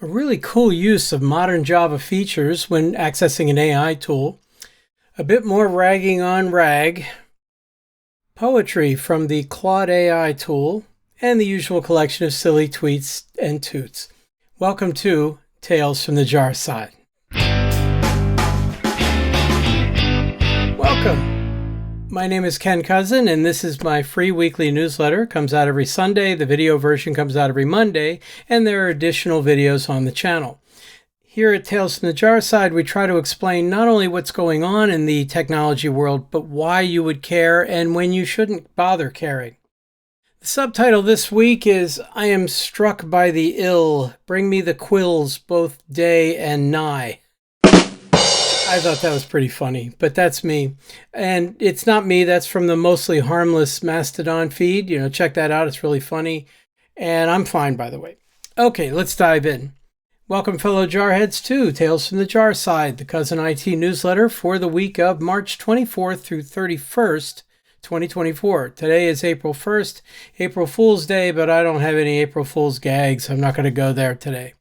A really cool use of modern Java features when accessing an AI tool. A bit more ragging on RAG. Poetry from the Claude AI tool. And the usual collection of silly tweets and toots. Welcome to Tales from the Jar Side. Welcome. My name is Ken Cousin, and this is my free weekly newsletter. It comes out every Sunday. The video version comes out every Monday, and there are additional videos on the channel. Here at Tales from the Jar Side, we try to explain not only what's going on in the technology world, but why you would care and when you shouldn't bother caring. The subtitle this week is, I am struck by the ill. Bring me the quills, both day and nigh. I thought that was pretty funny, but that's me. And it's not me. That's from the Mostly Harmless Mastodon feed. Check that out. It's really funny. And I'm fine, by the way. Okay, let's dive in. Welcome, fellow Jarheads, to Tales from the Jar Side, the Cousin IT newsletter for the week of March 24th through 31st, 2024. Today is April 1st, April Fool's Day, but I don't have any April Fool's gags. I'm not going to go there today.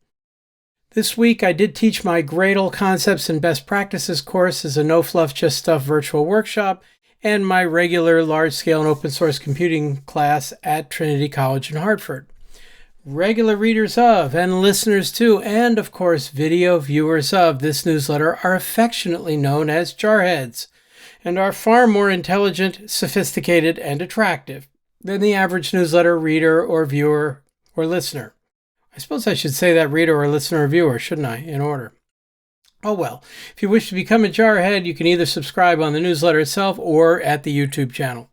This week, I did teach my Gradle Concepts and Best Practices course as a No Fluff, Just Stuff virtual workshop, and my regular large-scale and open-source computing class at Trinity College in Hartford. Regular readers of, and listeners to, and of course, video viewers of this newsletter are affectionately known as Jarheads, and are far more intelligent, sophisticated, and attractive than the average newsletter reader or viewer or listener. I suppose I should say that reader or listener or viewer, shouldn't I, in order? Oh well, if you wish to become a Jarhead, you can either subscribe on the newsletter itself or at the YouTube channel.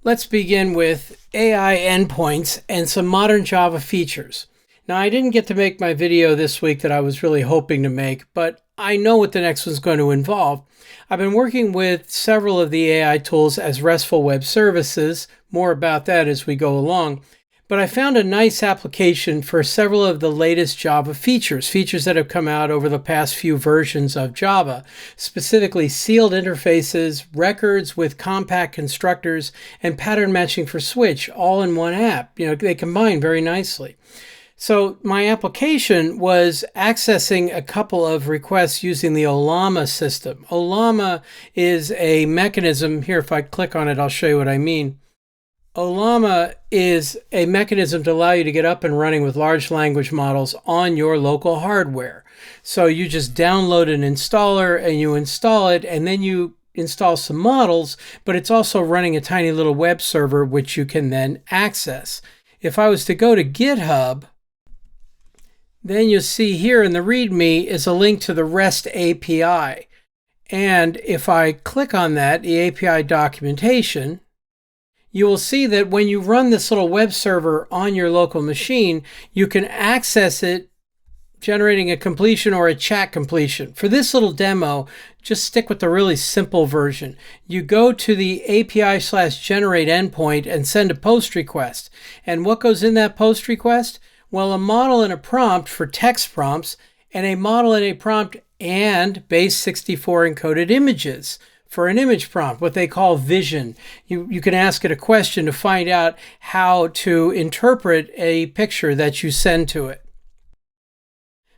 Let's begin with AI endpoints and some modern Java features. Now, I didn't get to make my video this week that I was really hoping to make, but I know what the next one's going to involve. I've been working with several of the AI tools as RESTful web services. More about that as we go along. But I found a nice application for several of the latest Java features that have come out over the past few versions of Java, specifically sealed interfaces, records with compact constructors, and pattern matching for switch, all in one app. They combine very nicely. So my application was accessing a couple of requests using the Ollama system. Ollama is a mechanism. Here, if I click on it, I'll show you what I mean. Ollama is a mechanism to allow you to get up and running with large language models on your local hardware. So you just download an installer and you install it, and then you install some models, but it's also running a tiny little web server which you can then access. If I was to go to GitHub, then you'll see here in the README is a link to the REST API. And if I click on that, the API documentation, you will see that when you run this little web server on your local machine, you can access it generating a completion or a chat completion. For this little demo, just stick with the really simple version. You go to the API/generate endpoint and send a post request. And what goes in that post request? Well, a model and a prompt for text prompts, and a model and a prompt and base 64 encoded images. For an image prompt, what they call vision. You can ask it a question to find out how to interpret a picture that you send to it.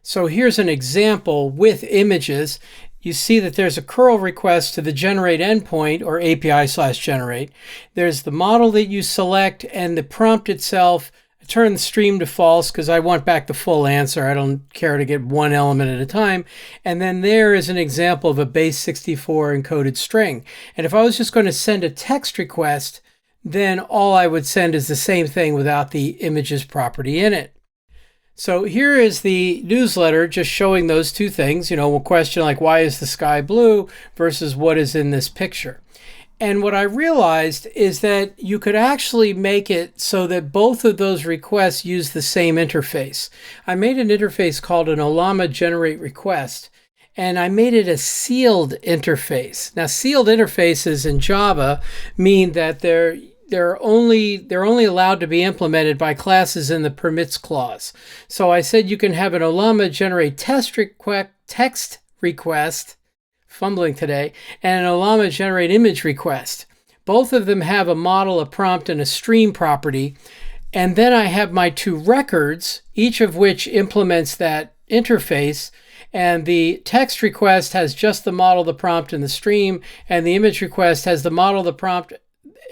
So here's an example with images. You see that there's a curl request to the generate endpoint or API/generate. There's the model that you select and the prompt itself. Turn the stream to false because I want back the full answer. I don't care to get one element at a time. And then there is an example of a base 64 encoded string. And if I was just going to send a text request, then all I would send is the same thing without the images property in it. So here is the newsletter just showing those two things. A question like, why is the sky blue versus what is in this picture? And what I realized is that you could actually make it so that both of those requests use the same interface. I made an interface called an Ollama generate request, and I made it a sealed interface. Now, sealed interfaces in Java mean that they're only allowed to be implemented by classes in the permits clause. So I said you can have an Ollama generate text request, fumbling today, and an Ollama generate image request. Both of them have a model, a prompt, and a stream property. And then I have my two records, each of which implements that interface. And the text request has just the model, the prompt, and the stream. And the image request has the model, the prompt,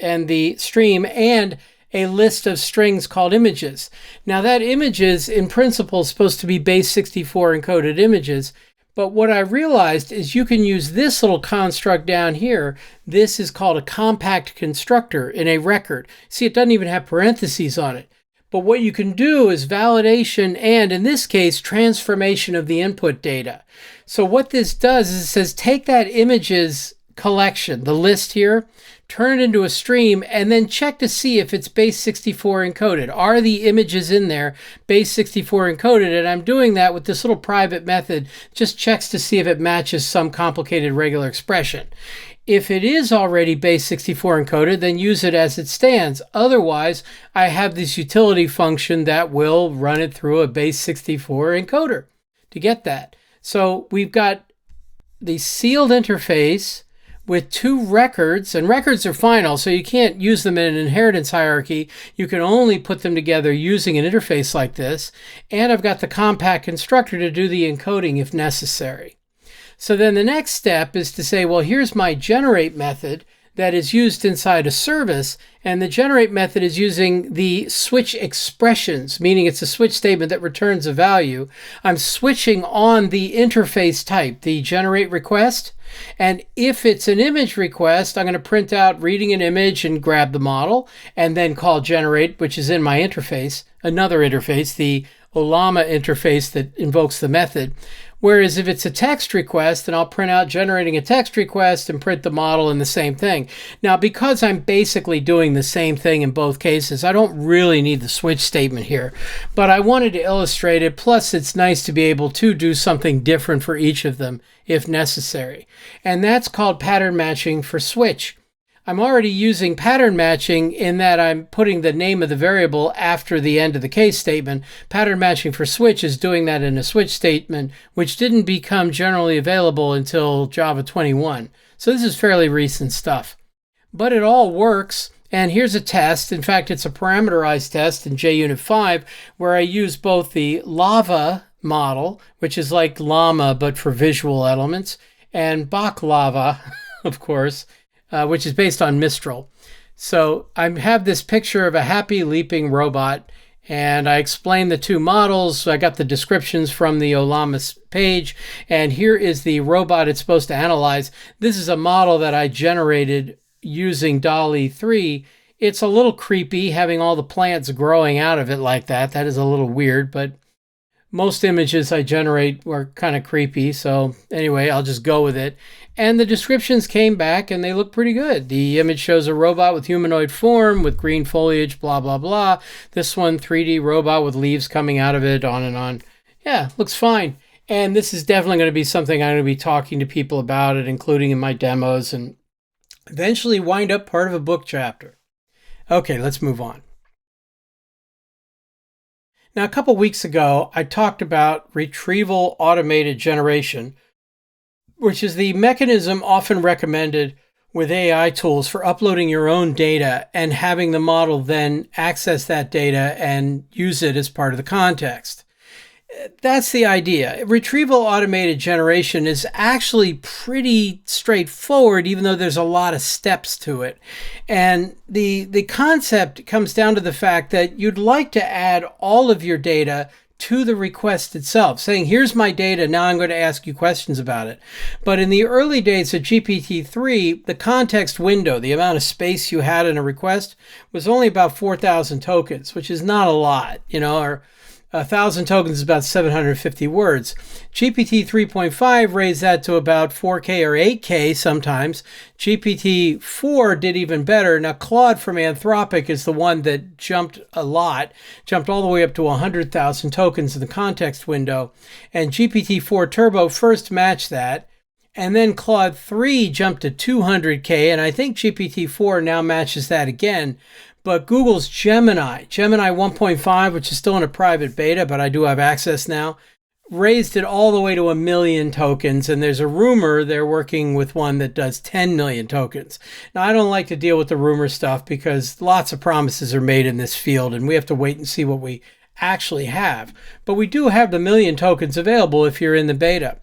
and the stream, and a list of strings called images. Now that images, in principle, is supposed to be base 64 encoded images. But what I realized is you can use this little construct down here. This is called a compact constructor in a record. See, it doesn't even have parentheses on it. But what you can do is validation and, in this case, transformation of the input data. So what this does is it says, take that images collection, the list here, turn it into a stream, and then check to see if it's base 64 encoded. Are the images in there base 64 encoded? And I'm doing that with this little private method, just checks to see if it matches some complicated regular expression. If it is already base 64 encoded, then use it as it stands. Otherwise, I have this utility function that will run it through a base 64 encoder to get that. So we've got the sealed interface with two records, and records are final, so you can't use them in an inheritance hierarchy. You can only put them together using an interface like this. And I've got the compact constructor to do the encoding if necessary. So then the next step is to say, well, here's my generate method that is used inside a service. And the generate method is using the switch expressions, meaning it's a switch statement that returns a value. I'm switching on the interface type, the generate request. And if it's an image request, I'm going to print out reading an image and grab the model and then call generate, which is in my interface, another interface, the Olama interface that invokes the method. Whereas if it's a text request, then I'll print out generating a text request and print the model in the same thing. Now, because I'm basically doing the same thing in both cases, I don't really need the switch statement here, but I wanted to illustrate it. Plus, it's nice to be able to do something different for each of them if necessary. And that's called pattern matching for switch. I'm already using pattern matching in that I'm putting the name of the variable after the end of the case statement. Pattern matching for switch is doing that in a switch statement, which didn't become generally available until Java 21. So this is fairly recent stuff. But it all works. And here's a test. In fact, it's a parameterized test in JUnit 5 where I use both the lava model, which is like llama but for visual elements, and baklava, of course, which is based on Mistral. So I have this picture of a happy leaping robot, and I explain the two models. I got the descriptions from the Olama page, and here is the robot it's supposed to analyze. This is a model that I generated using DALL-E 3. It's a little creepy having all the plants growing out of it like that. That is a little weird, but most images I generate were kind of creepy. So anyway, I'll just go with it. And the descriptions came back and they look pretty good. The image shows a robot with humanoid form with green foliage, blah, blah, blah. This one, 3D robot with leaves coming out of it, on and on. Yeah, looks fine. And this is definitely going to be something I'm going to be talking to people about it, including in my demos, and eventually wind up part of a book chapter. Okay, let's move on. Now, a couple weeks ago, I talked about retrieval automated generation, which is the mechanism often recommended with AI tools for uploading your own data and having the model then access that data and use it as part of the context. That's the idea. Retrieval automated generation is actually pretty straightforward, even though there's a lot of steps to it. And the concept comes down to the fact that you'd like to add all of your data to the request itself, saying, here's my data, now I'm going to ask you questions about it. But in the early days of GPT-3, the context window, the amount of space you had in a request, was only about 4,000 tokens, which is not a lot, or 1,000 tokens is about 750 words. GPT 3.5 raised that to about 4K or 8K sometimes. GPT 4 did even better. Now, Claude from Anthropic is the one that jumped a lot, jumped all the way up to 100,000 tokens in the context window. And GPT 4 Turbo first matched that. And then Claude 3 jumped to 200K, and I think GPT 4 now matches that again. But Google's Gemini 1.5, which is still in a private beta, but I do have access now, raised it all the way to 1 million tokens, and there's a rumor they're working with one that does 10 million tokens. Now, I don't like to deal with the rumor stuff because lots of promises are made in this field, and we have to wait and see what we actually have. But we do have the 1 million tokens available if you're in the beta.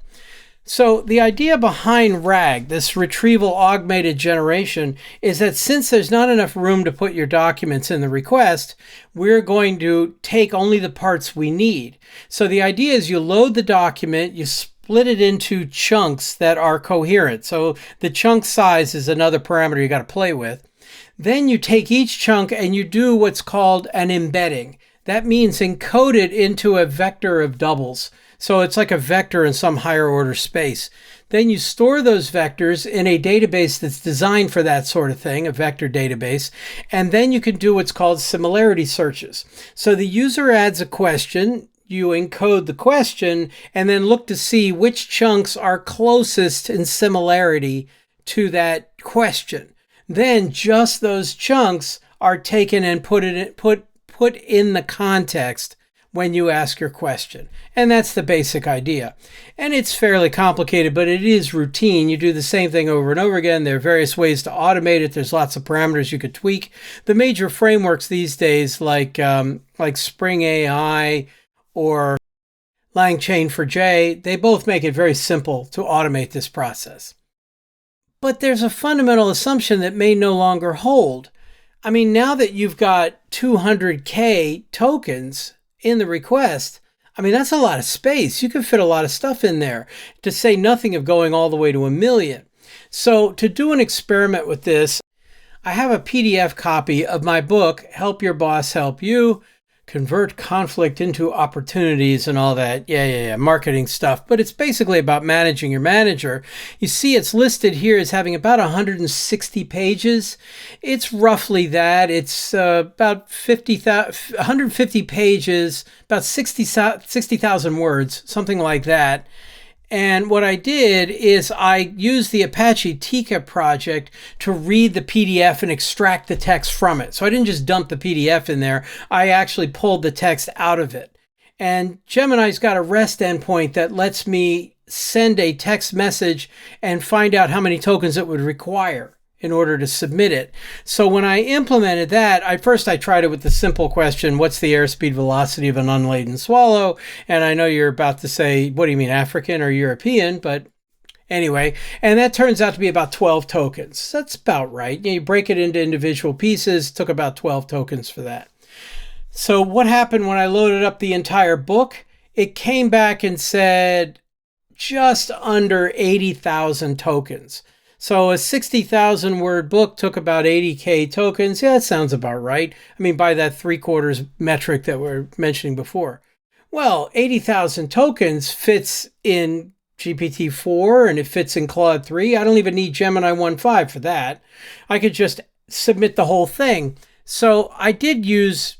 So the idea behind RAG, this retrieval augmented generation, is that since there's not enough room to put your documents in the request, we're going to take only the parts we need. So the idea is you load the document, you split it into chunks that are coherent. So the chunk size is another parameter you got to play with. Then you take each chunk and you do what's called an embedding. That means encode it into a vector of doubles. So it's like a vector in some higher order space. Then you store those vectors in a database that's designed for that sort of thing, a vector database. And then you can do what's called similarity searches. So the user adds a question, you encode the question, and then look to see which chunks are closest in similarity to that question. Then just those chunks are taken and put in the context when you ask your question. And that's the basic idea. And it's fairly complicated, but it is routine. You do the same thing over and over again. There are various ways to automate it. There's lots of parameters you could tweak. The major frameworks these days, like Spring AI or LangChain4j, they both make it very simple to automate this process. But there's a fundamental assumption that may no longer hold. I mean, now that you've got 200K tokens in the request, I mean, that's a lot of space. You can fit a lot of stuff in there, to say nothing of going all the way to 1 million. So to do an experiment with this, I have a PDF copy of my book, Help Your Boss Help You, Convert Conflict into Opportunities and all that. Yeah, marketing stuff. But it's basically about managing your manager. You see it's listed here as having about 160 pages. It's roughly that. It's about 150 pages, about 60,000 words, something like that. And what I did is I used the Apache Tika project to read the PDF and extract the text from it. So I didn't just dump the PDF in there. I actually pulled the text out of it. And Gemini's got a REST endpoint that lets me send a text message and find out how many tokens it would require in order to submit it. So when I implemented that, I tried it with the simple question, what's the airspeed velocity of an unladen swallow? And I know you're about to say, what do you mean, African or European? But anyway, and that turns out to be about 12 tokens. That's about right. You break it into individual pieces, took about 12 tokens for that. So what happened when I loaded up the entire book? It came back and said just under 80,000 tokens. So a 60,000 word book took about 80K tokens. Yeah, that sounds about right. I mean, by that 3/4 metric that we're mentioning before. Well, 80,000 tokens fits in GPT-4 and it fits in Claude 3. I don't even need Gemini 1.5 for that. I could just submit the whole thing. So I did use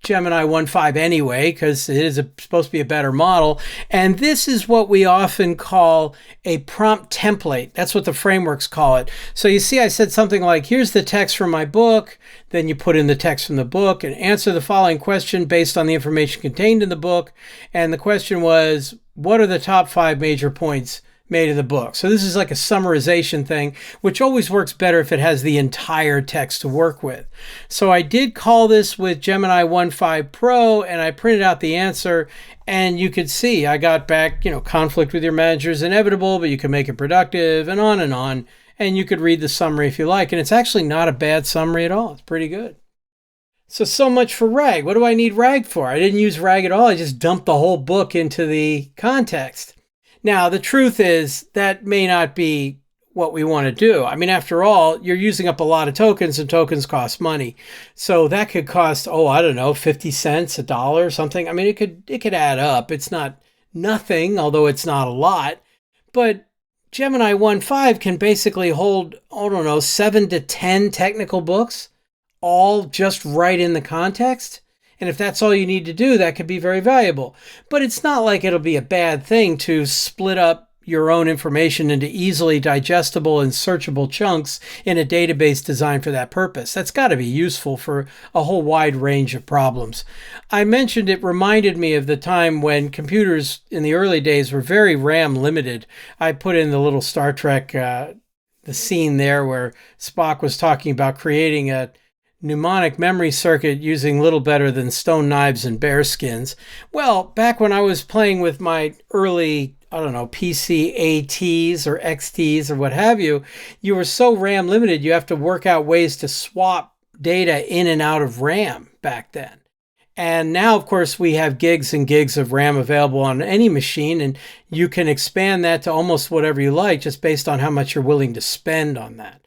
Gemini 1.5 anyway, because it is supposed to be a better model. And this is what we often call a prompt template. That's what the frameworks call it. So you see, I said something like, here's the text from my book. Then you put in the text from the book and answer the following question based on the information contained in the book. And the question was, what are the top 5 major points made of the book? So this is like a summarization thing, which always works better if it has the entire text to work with. So I did call this with Gemini 1.5 Pro and I printed out the answer, and you could see I got back, conflict with your manager is inevitable, but you can make it productive, and on and on. And you could read the summary if you like. And it's actually not a bad summary at all. It's pretty good. So much for RAG. What do I need RAG for? I didn't use RAG at all. I just dumped the whole book into the context. Now, the truth is that may not be what we want to do. I mean, after all, you're using up a lot of tokens, and tokens cost money. So that could cost, 50 cents, $1, something. I mean, it could add up. It's not nothing, although it's not a lot. But Gemini 1.5 can basically hold, 7 to 10 technical books, all just right in the context. And if that's all you need to do, that could be very valuable. But it's not like it'll be a bad thing to split up your own information into easily digestible and searchable chunks in a database designed for that purpose. That's got to be useful for a whole wide range of problems. I mentioned it reminded me of the time when computers in the early days were very RAM limited. I put in the little Star Trek, the scene there where Spock was talking about creating a mnemonic memory circuit using little better than stone knives and bear skins. Well, back when I was playing with my early, I don't know, PC ATs or XTs or what have you, you were so RAM limited, you have to work out ways to swap data in and out of RAM back then. And now, of course, we have gigs and gigs of RAM available on any machine, and you can expand that to almost whatever you like just based on how much you're willing to spend on that.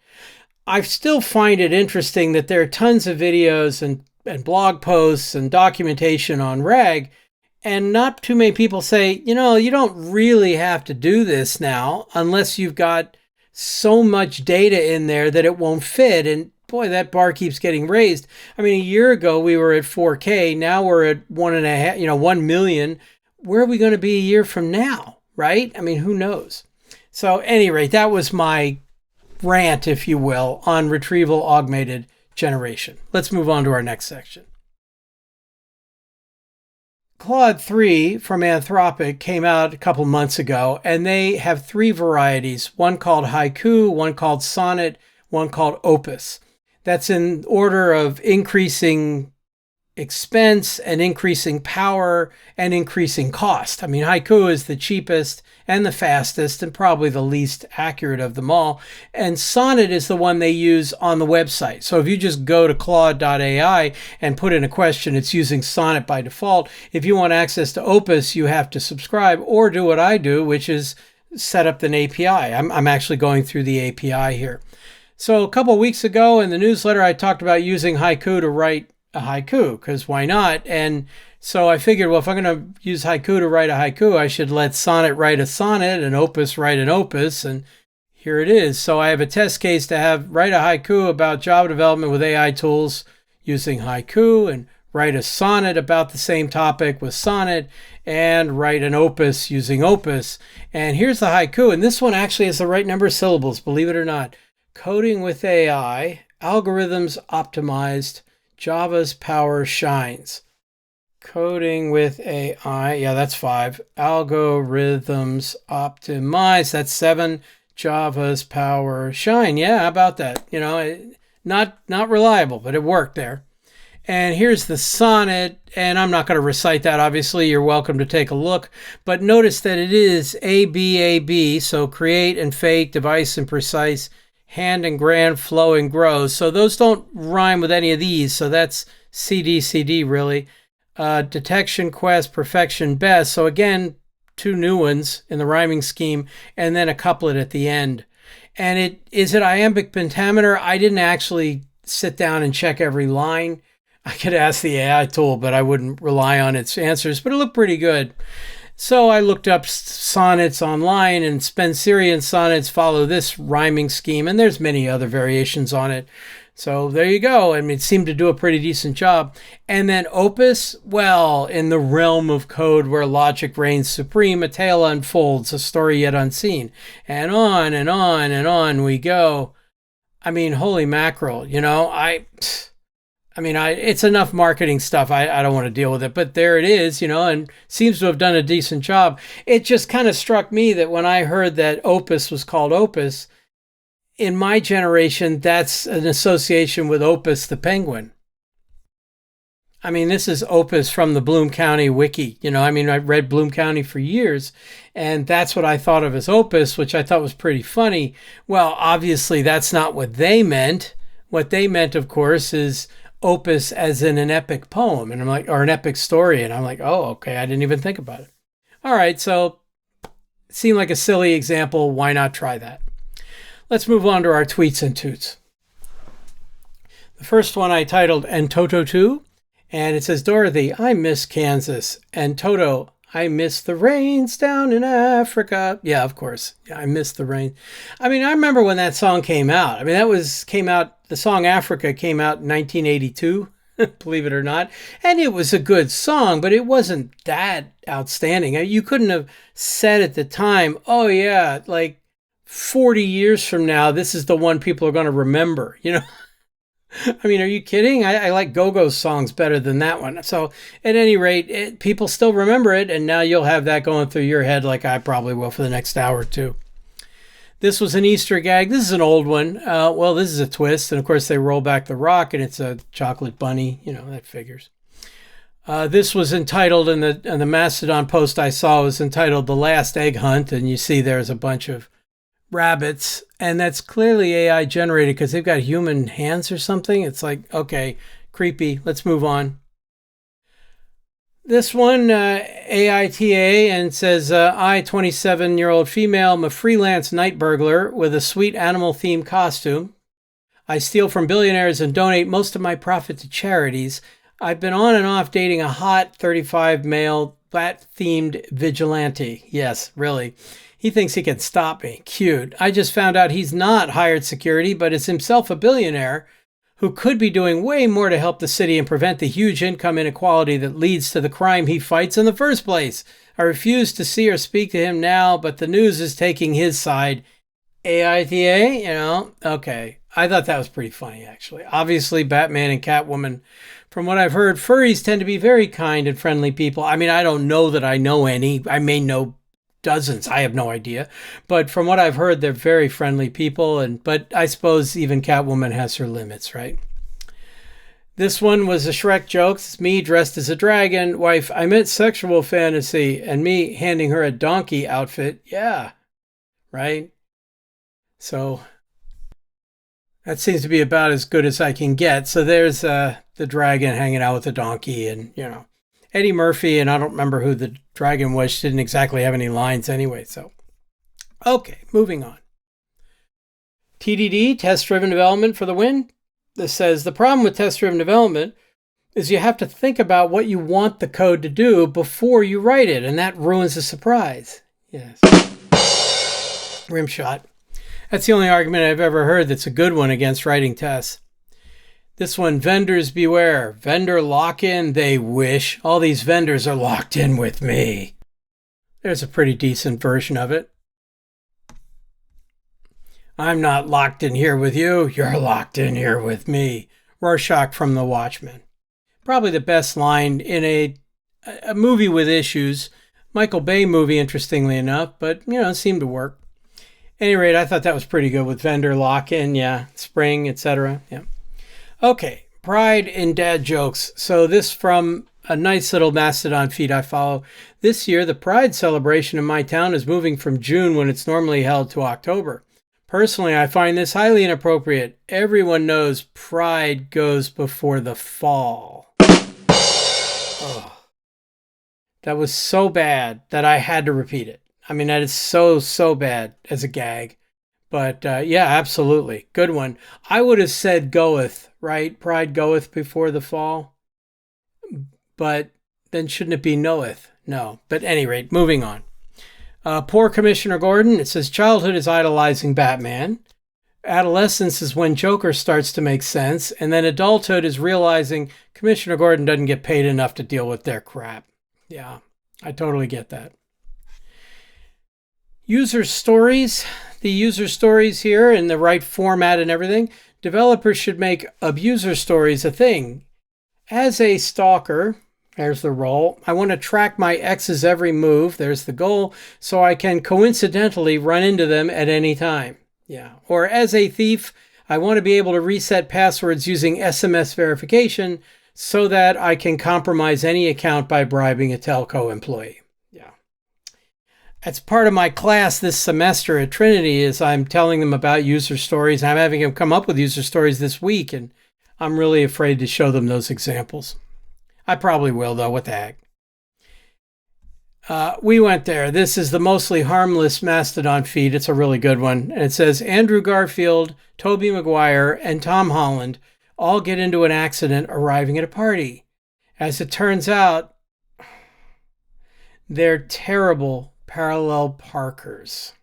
I still find it interesting that there are tons of videos and blog posts and documentation on RAG, and not too many people say, you know, you don't really have to do this now unless you've got so much data in there that it won't fit. And boy, that bar keeps getting raised. I mean, a year ago we were at 4K. Now we're at 1 million. Where are we going to be a year from now, right? I mean, who knows? So at any rate, that was my rant, if you will, on retrieval augmented generation. Let's move on to our next section. Claude 3 from Anthropic came out a couple months ago, and they have 3 varieties, one called Haiku, one called Sonnet, one called Opus. That's in order of increasing expense and increasing power and increasing cost. I mean, Haiku is the cheapest and the fastest and probably the least accurate of them all. And Sonnet is the one they use on the website. So if you just go to Claude AI and put in a question, it's using Sonnet by default. If you want access to Opus, you have to subscribe or do what I do, which is set up an API. I'm actually going through the API here. So a couple of weeks ago in the newsletter, I talked about using Haiku to write a haiku, because why not? And so I figured, well, if I'm going to use Haiku to write a haiku, I should let Sonnet write a sonnet and Opus write an opus. And here it is. So I have a test case to write a haiku about Java development with AI tools using Haiku, and write a sonnet about the same topic with Sonnet, and write an opus using Opus. And here's the haiku. And this one actually has the right number of syllables, believe it or not. Coding with AI, algorithms optimized, Java's power shines. Coding with AI, yeah, that's 5. Algorithms optimized, that's 7. Java's power shine. Yeah, how about that? You know, not reliable, but it worked there. And here's the sonnet, and I'm not going to recite that, obviously. You're welcome to take a look. But notice that it is ABAB, so create and fake, device and precise, hand and grand, flow and grow. So those don't rhyme with any of these. So that's CD really. Detection, quest, perfection, best. So again, 2 new ones in the rhyming scheme, and then a couplet at the end. And is it iambic pentameter? I didn't actually sit down and check every line. I could ask the AI tool, but I wouldn't rely on its answers, but it looked pretty good. So I looked up sonnets online, and Spenserian sonnets follow this rhyming scheme, and there's many other variations on it. So there you go. I mean, it seemed to do a pretty decent job. And then Opus, well, in the realm of code where logic reigns supreme, a tale unfolds, a story yet unseen. And on and on and on we go. I mean, holy mackerel, you know, it's enough marketing stuff. I don't want to deal with it, but there it is, you know, and seems to have done a decent job. It just kind of struck me that when I heard that Opus was called Opus, in my generation, that's an association with Opus the penguin. I mean, this is Opus from the Bloom County wiki. You know, I mean, I read Bloom County for years, and that's what I thought of as Opus, which I thought was pretty funny. Well, obviously, that's not what they meant. What they meant, of course, is opus as in an epic poem, and I'm like, or an epic story, and I'm like, oh, okay, I didn't even think about it. All right, so it seemed like a silly example. Why not try that? Let's move on to our tweets and toots. The first one I titled "And Toto Too," and it says, Dorothy, I miss Kansas, and Toto, I miss the rains down in Africa. Yeah, of course. Yeah, I miss the rain. I mean, I remember when that song came out. I mean, the song Africa came out in 1982. believe it or not. And it was a good song, but it wasn't that outstanding. You couldn't have said at the time, oh yeah, like 40 years from now, this is the one people are going to remember, you know? I mean, are you kidding? I like Go-Go's songs better than that one. So at any rate, people still remember it, and now you'll have that going through your head like I probably will for the next hour or two. This was an Easter gag. This is an old one. Well, this is a twist. And of course, they roll back the rock and it's a chocolate bunny. You know, that figures. This was entitled, in the Mastodon post I saw, was entitled The Last Egg Hunt. And you see there's a bunch of rabbits. And that's clearly AI generated because they've got human hands or something. It's like, okay, creepy. Let's move on. This one, AITA, and says, I, 27-year-old female, am a freelance night burglar with a sweet animal-themed costume. I steal from billionaires and donate most of my profit to charities. I've been on and off dating a hot 35 male bat-themed vigilante. Yes, really. He thinks he can stop me. Cute. I just found out he's not hired security, but is himself a billionaire who could be doing way more to help the city and prevent the huge income inequality that leads to the crime he fights in the first place. I refuse to see or speak to him now, but the news is taking his side. AITA, you know, okay. I thought that was pretty funny, actually. Obviously, Batman and Catwoman, from what I've heard, furries tend to be very kind and friendly people. I mean, I don't know that I know any. I may know dozens. I have no idea. But from what I've heard, they're very friendly people. But I suppose even Catwoman has her limits, right? This one was a Shrek joke. It's me dressed as a dragon. Wife, I meant sexual fantasy. And me handing her a donkey outfit. Yeah, right? So that seems to be about as good as I can get. So there's the dragon hanging out with the donkey, and, you know, Eddie Murphy, and I don't remember who the dragon was. She didn't exactly have any lines anyway. So, okay, moving on. TDD, test-driven development for the win. This says, the problem with test-driven development is you have to think about what you want the code to do before you write it, and that ruins the surprise. Yes. Rim shot. That's the only argument I've ever heard that's a good one against writing tests. This one, vendors beware. Vendor lock-in, they wish. All these vendors are locked in with me. There's a pretty decent version of it. I'm not locked in here with you. You're locked in here with me. Rorschach from The Watchmen. Probably the best line in a movie with issues. Michael Bay movie, interestingly enough, but, you know, it seemed to work. At any rate, I thought that was pretty good with vendor lock-in, yeah, spring, etc. Yeah. Okay, pride in dad jokes. So this from a nice little Mastodon feed I follow. This year, the Pride celebration in my town is moving from June, when it's normally held, to October. Personally, I find this highly inappropriate. Everyone knows Pride goes before the fall. Oh, that was so bad that I had to repeat it. I mean, that is so bad as a gag. But yeah, absolutely. Good one. I would have said goeth, right? Pride goeth before the fall. But then shouldn't it be knoweth? No. But at any rate, moving on. Poor Commissioner Gordon. It says, childhood is idolizing Batman. Adolescence is when Joker starts to make sense. And then adulthood is realizing Commissioner Gordon doesn't get paid enough to deal with their crap. Yeah, I totally get that. User stories. The user stories here in the right format and everything. Developers should make abuser stories a thing. As a stalker, there's the role. I want to track my ex's every move. There's the goal. So I can coincidentally run into them at any time. Yeah. Or as a thief, I want to be able to reset passwords using SMS verification so that I can compromise any account by bribing a telco employee. That's part of my class this semester at Trinity, is I'm telling them about user stories. I'm having them come up with user stories this week, and I'm really afraid to show them those examples. I probably will, though. What the heck? We went there. This is the mostly harmless Mastodon feed. It's a really good one. And it says, Andrew Garfield, Tobey Maguire, and Tom Holland all get into an accident arriving at a party. As it turns out, they're terrible parallel parkers.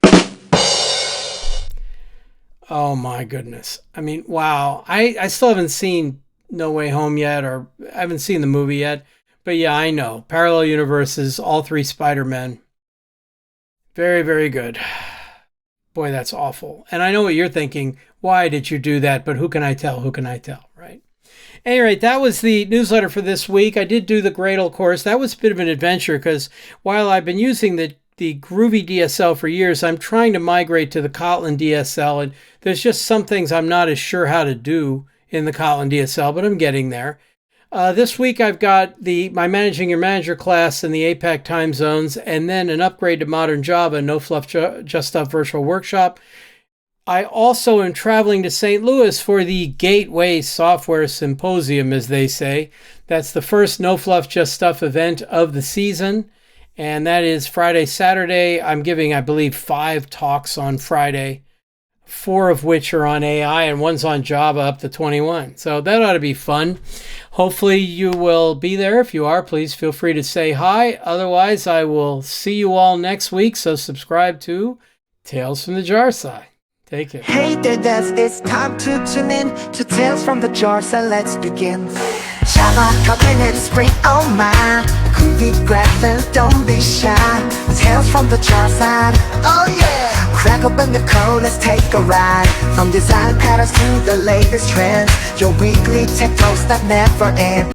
Oh my goodness. I mean, wow. I still haven't seen No Way Home yet, or I haven't seen the movie yet. But yeah, I know. Parallel universes, all three Spider-Men. Very, very good. Boy, that's awful. And I know what you're thinking. Why did you do that? But who can I tell? Who can I tell, right? Anyway, that was the newsletter for this week. I did do the Gradle course. That was a bit of an adventure because while I've been using the Groovy DSL for years, I'm trying to migrate to the Kotlin DSL. And there's just some things I'm not as sure how to do in the Kotlin DSL, but I'm getting there. This week I've got my Managing Your Manager class in the APAC time zones, and then an upgrade to modern Java, No Fluff Just Stuff virtual workshop. I also am traveling to St. Louis for the Gateway Software Symposium, as they say. That's the first No Fluff Just Stuff event of the season, and that is Friday, Saturday. I'm giving, I believe, 5 talks on Friday, 4 of which are on AI and one's on Java up to 21. So that ought to be fun. Hopefully you will be there. If you are, please feel free to say hi. Otherwise, I will see you all next week. So subscribe to Tales from the Jar Side. Take care. Hey there, it's time to tune in to Tales from the Jar Side. Let's begin. Java, Kotlin, and Spring, oh my. Groovy, Gradle, don't be shy. Tales from the Jar Side, oh yeah. Crack open the code, let's take a ride. From design patterns to the latest trends, your weekly tech talks that never end.